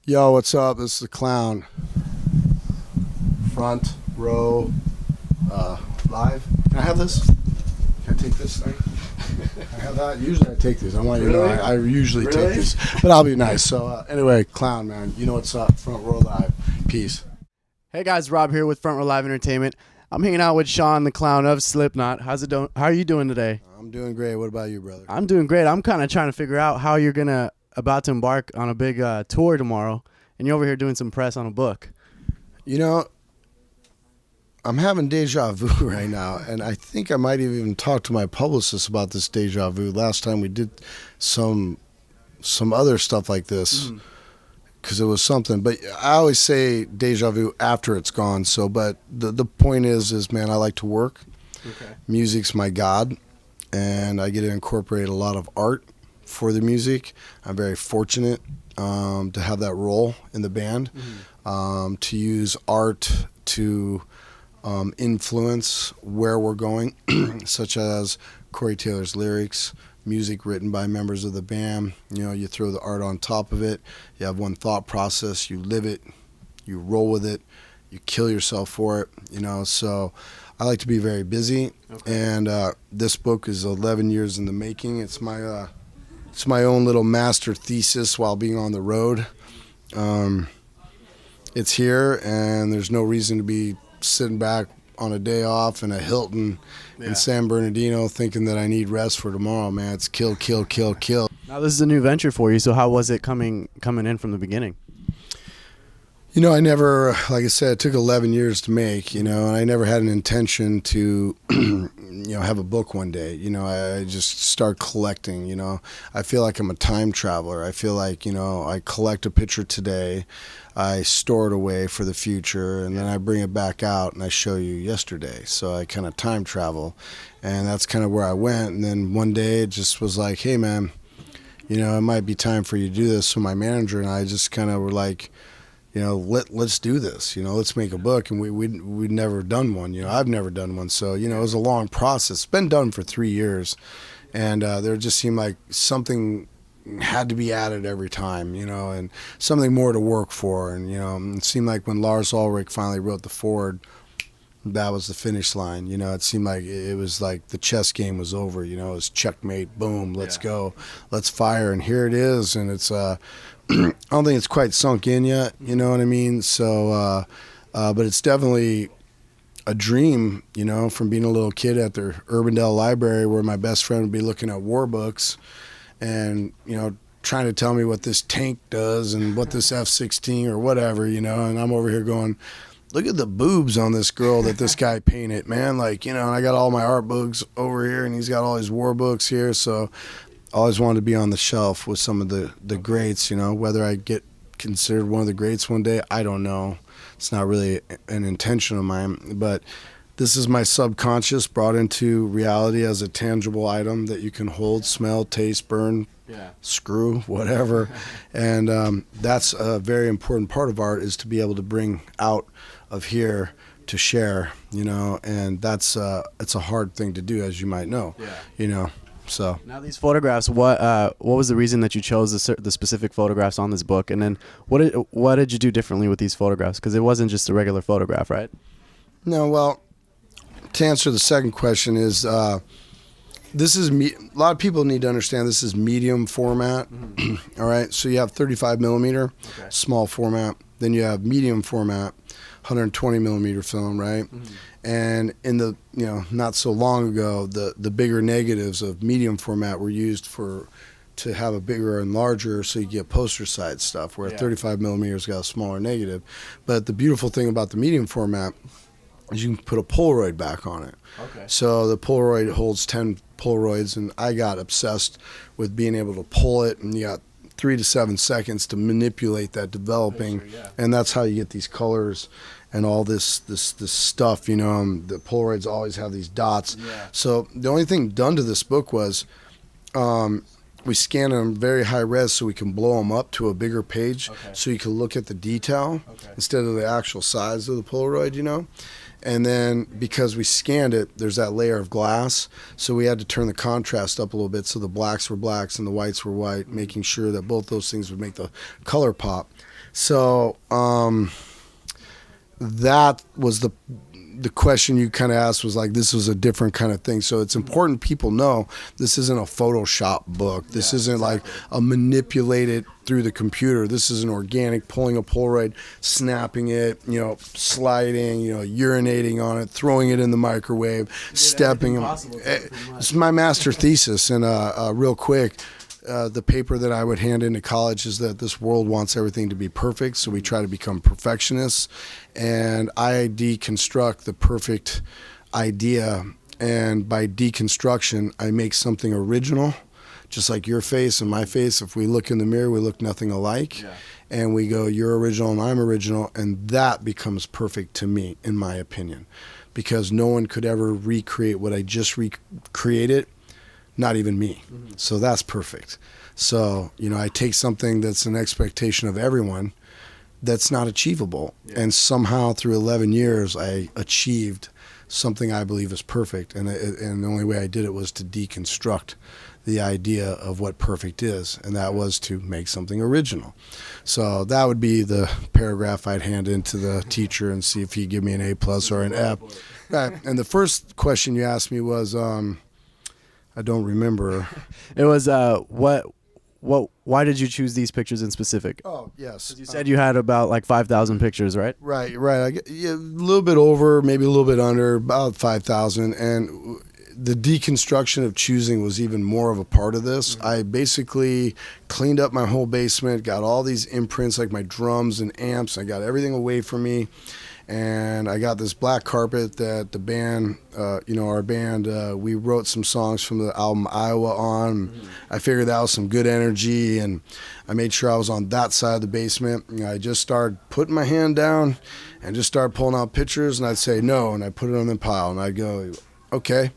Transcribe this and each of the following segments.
Yo, what's up? This is the Clown. Front row, live. Can I have this? Can I take this thing? Can I have that? Usually I take these. I want you to know I usually take these, but I'll be nice. So anyway, Clown, man, you know what's up? Front row live. Peace. Hey guys, Rob here with Front Row Live Entertainment. I'm hanging out with Shawn, the Clown of Slipknot. How are you doing today? I'm doing great. What about you, brother? I'm doing great. I'm kind of trying to figure out how you're about to embark on a big tour tomorrow, and you're over here doing some press on a book. You know, I'm having deja vu right now, and I think I might have even talked to my publicist about this deja vu last time we did some other stuff like this, because it was something. But I always say deja vu after it's gone. So, but the point is, man, I like to work. Okay. Music's my god, and I get to incorporate a lot of art for the music. I'm very fortunate to have that role in the band, to use art to influence where we're going, such as Corey Taylor's lyrics, music written by members of the band. You know, you throw the art on top of it. You have one thought process. You live it. You roll with it. You kill yourself for it. You know, so I like to be very busy. Okay. And this book is 11 years in the making. It's my own little master thesis while being on the road. It's here, and there's no reason to be sitting back on a day off in a Hilton in San Bernardino thinking that I need rest for tomorrow, man. It's kill, kill, kill, kill. Now this is a new venture for you, so how was it coming in from the beginning? You know, I never, like I said, it took 11 years to make, you know, and I never had an intention to, have a book one day. You know, I just start collecting, you know. I feel like I'm a time traveler. I feel like, I collect a picture today, I store it away for the future, and then I bring it back out and I show you yesterday. So I kind of time travel, and that's kind of where I went. And then one day it just was like, hey, man, it might be time for you to do this. So my manager and I just kind of were like, let's do this. Let's make a book. And we'd never done one. I've never done one. So, it was a long process. It's been done for 3 years. And there just seemed like something had to be added every time, and something more to work for. And, it seemed like when Lars Ulrich finally wrote the foreword, that was the finish line. It seemed like it was like the chess game was over. It was checkmate, boom, let's go, let's fire. And here it is. And it's, I don't think it's quite sunk in yet, you know what I mean? So, but it's definitely a dream, from being a little kid at the Urbandale Library where my best friend would be looking at war books and, trying to tell me what this tank does and what this F-16 or whatever, and I'm over here going, look at the boobs on this girl that this guy painted, man. Like, and I got all my art books over here and he's got all his war books here. So I always wanted to be on the shelf with some of the greats, whether I get considered one of the greats one day, I don't know. It's not really an intention of mine, but this is my subconscious brought into reality as a tangible item that you can hold, smell, taste, burn, screw, whatever. And that's a very important part of art, is to be able to bring out of here to share, and that's it's a hard thing to do, as you might know, So now these photographs, what was the reason that you chose the specific photographs on this book, and then what did you do differently with these photographs? Because it wasn't just a regular photograph, right? No, well, to answer the second question is this is a lot of people need to understand this is medium format. All right, so you have 35 millimeter, small format, then you have medium format, 120 millimeter film, right? And in the not so long ago, the bigger negatives of medium format were used to have a bigger and larger, so you get poster size stuff, where 35 millimeters got a smaller negative. But the beautiful thing about the medium format is you can put a Polaroid back on it. Okay. So the Polaroid holds 10 Polaroids, and I got obsessed with being able to pull it, and you got 3 to 7 seconds to manipulate that developing, and that's how you get these colors and all this stuff. The Polaroids always have these dots. So the only thing done to this book was we scan them very high res so we can blow them up to a bigger page, so you can look at the detail instead of the actual size of the Polaroid, And then because we scanned it, there's that layer of glass. So we had to turn the contrast up a little bit so the blacks were blacks and the whites were white, making sure that both those things would make the color pop. So that was the question you kind of asked, was like, this was a different kind of thing. So it's important people know this isn't a Photoshop book. This isn't like a manipulated through the computer. This is an organic, pulling a Polaroid, snapping it, sliding, urinating on it, throwing it in the microwave, stepping. It's my master thesis. And real quick, the paper that I would hand into college is that this world wants everything to be perfect, so we try to become perfectionists, and I deconstruct the perfect idea, and by deconstruction, I make something original, just like your face and my face. If we look in the mirror, we look nothing alike, and we go, you're original and I'm original, and that becomes perfect to me, in my opinion, because no one could ever recreate what I just recreated. Not even me. So that's perfect. So, I take something that's an expectation of everyone that's not achievable. And somehow through 11 years, I achieved something I believe is perfect. And the only way I did it was to deconstruct the idea of what perfect is. And that was to make something original. So that would be the paragraph I'd hand into the teacher and see if he'd give me an A+ or an F. And the first question you asked me was, I don't remember. It was why did you choose these pictures in specific? Oh, yes. You said you had about like 5,000 pictures, right? Right. A little bit over, maybe a little bit under, about 5,000. And the deconstruction of choosing was even more of a part of this. I basically cleaned up my whole basement, got all these imprints like my drums and amps. I got everything away from me. And I got this black carpet that the band, our band, we wrote some songs from the album Iowa on. I figured that was some good energy, and I made sure I was on that side of the basement. I just started putting my hand down and just started pulling out pictures, and I'd say no, and I'd put it on the pile, and I'd go, okay.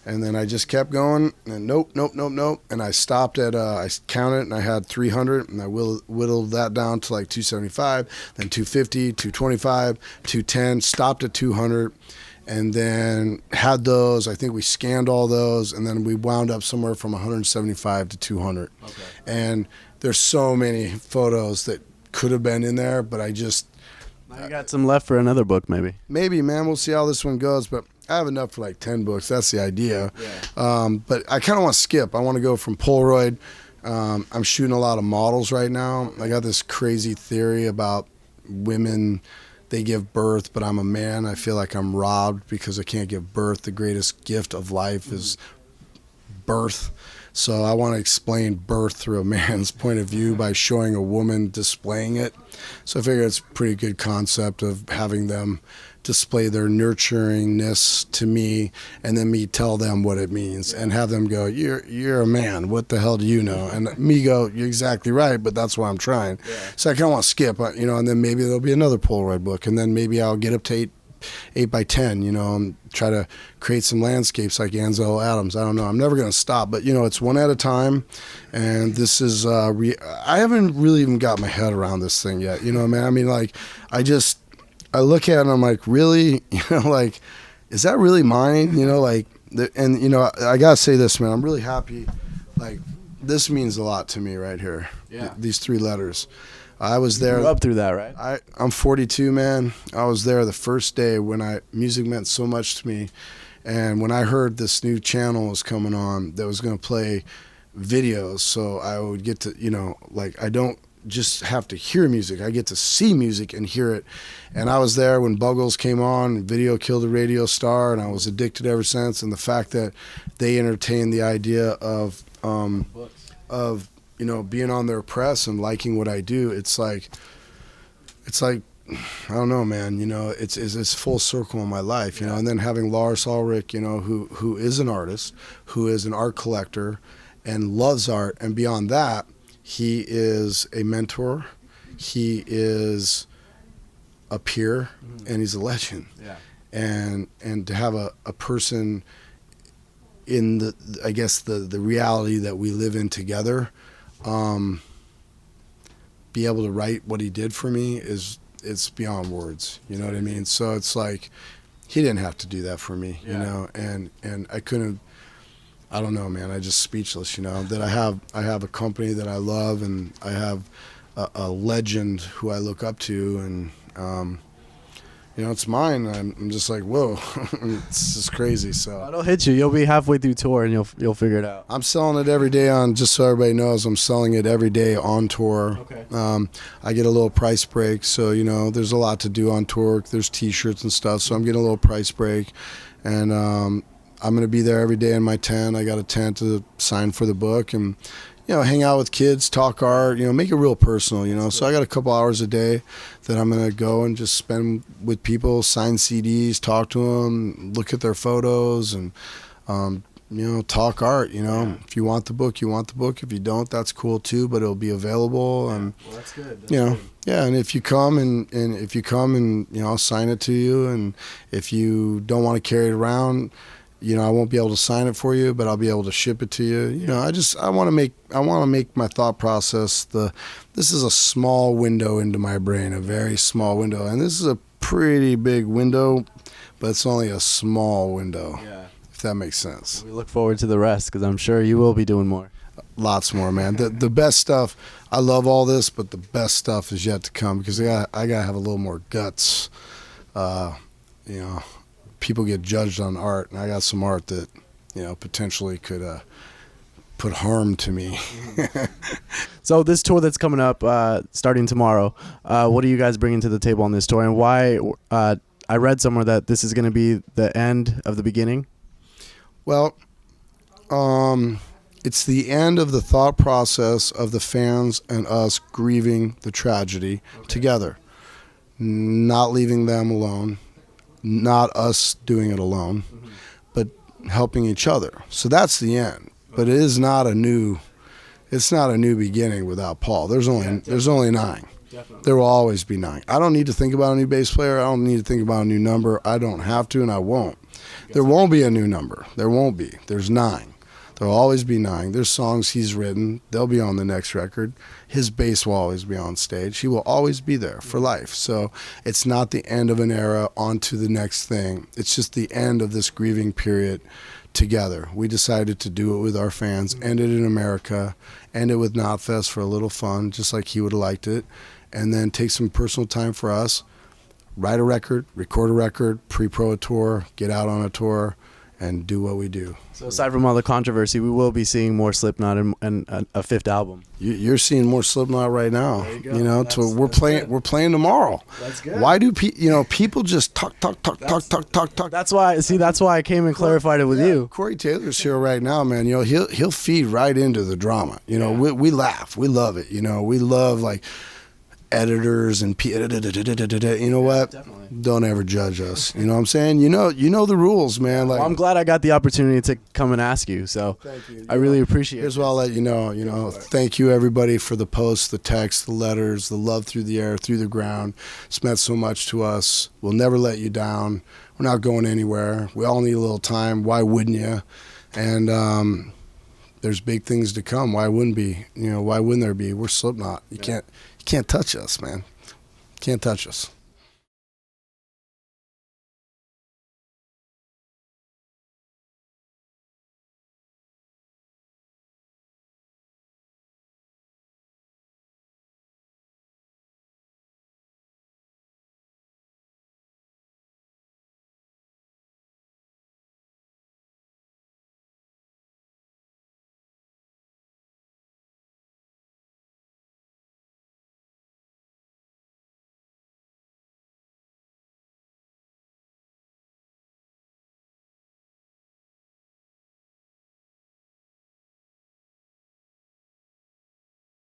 And then I just kept going, and nope. And I stopped at, I counted, and I had 300, and I whittled that down to like 275, then 250, 225, 210, stopped at 200, and then had those. I think we scanned all those, and then we wound up somewhere from 175 to 200. Okay. And there's so many photos that could have been in there, but I just... Now you got some left for another book, maybe. Maybe, man. We'll see how this one goes, but... I have enough for like 10 books. That's the idea. Yeah. But I kind of want to skip. I want to go from Polaroid. I'm shooting a lot of models right now. I got this crazy theory about women. They give birth, but I'm a man. I feel like I'm robbed because I can't give birth. The greatest gift of life is birth. So I want to explain birth through a man's point of view by showing a woman displaying it. So I figure it's a pretty good concept of having them display their nurturingness to me, and then me tell them what it means, and have them go, you're a man, what the hell do you know? And me go, you're exactly right, but that's why I'm trying. So I kind of want to skip, and then maybe there'll be another Polaroid book, and then maybe I'll get up to 8 by 10, and try to create some landscapes like Ansel Adams. I don't know. I'm never going to stop, but it's one at a time. And this is, I haven't really even got my head around this thing yet. Man, I mean, like, I look at it and I'm like, really? Like, is that really mine? I got to say this, man, I'm really happy. Like, this means a lot to me right here. Yeah. These 3 letters. I was there. You grew up through that, right? I'm 42, man. I was there the first day when music meant so much to me. And when I heard this new channel was coming on that was going to play videos, so I would get to, I don't just have to hear music. I get to see music and hear it. And I was there when Buggles came on, Video Killed the Radio Star, and I was addicted ever since. And the fact that they entertained the idea of being on their press and liking what I do, it's like I don't know, man. It's full circle in my life. And then having Lars Ulrich, who is an artist, who is an art collector, and loves art, and beyond that, he is a mentor, he is a peer, and he's a legend. Yeah. And to have a person in the reality that we live in together, be able to write what he did for me it's beyond words. You know what I mean? So it's like he didn't have to do that for me, Yeah. you know, and I couldn't. I don't know, man. I just speechless, you know, that I have a company that I love, and I have a legend who I look up to, and you know, it's mine. I'm just like, whoa, it's just crazy. So It'll hit you. You'll be halfway through tour and you'll figure it out. I'm selling it every day on. Just so everybody knows, I'm selling it every day on tour. Okay. I get a little price break, so you know, there's a lot to do on tour. There's T-shirts and stuff, so I'm getting a little price break, and I'm going to be there every day in my tent. I got a tent to sign for the book, and you know, hang out with kids, talk art, you know, make it real personal, you know. So I got a couple hours a day that I'm going to go and just spend with people, sign CDs, talk to them, look at their photos, and, you know, talk art, you know. Yeah. If you want the book, you want the book. If you don't, that's cool too, but it'll be available. And, Well, that's good. That's you know, good. yeah, and if you come and if you come and, you know, I'll sign it to you. And if you don't want to carry it around, you know, I won't be able to sign it for you, but I'll be able to ship it to you. You know, I want to make my thought process this is a small window into my brain, a very small window. And this is a pretty big window, but it's only a small window. Yeah. If that makes sense. We look forward to the rest because I'm sure you will be doing more. Lots more, man. The best stuff, I love all this, but the best stuff is yet to come, because I gotta have a little more guts. You know, people get judged on art, and I got some art that, you know, potentially could put harm to me. So this tour that's coming up, starting tomorrow, what are you guys bringing to the table on this tour, and why? I read somewhere that this is going to be the end of the beginning. Well, it's the end of the thought process of the fans and us grieving the tragedy together, not leaving them alone, not us doing it alone, but helping each other. So that's the end. But it is not a new. It's not a new beginning without Paul. There's only 9. Definitely. There will always be 9. I don't need to think about a new bass player. I don't need to think about a new number. I don't have to, and I won't. There won't be a new number. There won't be. There's 9. There'll always be 9. There's songs he's written. They'll be on the next record. His bass will always be on stage. He will always be there for life. So it's not the end of an era onto the next thing. It's just the end of this grieving period together. We decided to do it with our fans, end it in America, end it with Knotfest for a little fun, just like he would have liked it, and then take some personal time for us, write a record, record a record, pre-pro a tour, get out on a tour, and do what we do. So aside from all the controversy, we will be seeing more Slipknot and a 5th album. You're seeing more Slipknot right now. There you go. You know, we're playing tomorrow. That's good. Why do people just talk? That's why I came and clarified it with you. Corey Taylor's here right now, man. You know, he'll feed right into the drama. You know, we laugh, we love it. You know, we love like editors and you know what? Definitely. Don't ever judge us. You know what I'm saying? You know the rules, man. Like, Well, I'm glad I got the opportunity to come and ask you. So thank you. I really appreciate Here's it. what I'll let you know. You know, thank you everybody for the posts, the texts, the letters, the love through the air, through the ground. It's meant so much to us. We'll never let you down. We're not going anywhere. We all need a little time. Why wouldn't you? And there's big things to come. Why wouldn't be? You know, why wouldn't there be? We're Slipknot. You can't touch us, man. Can't touch us.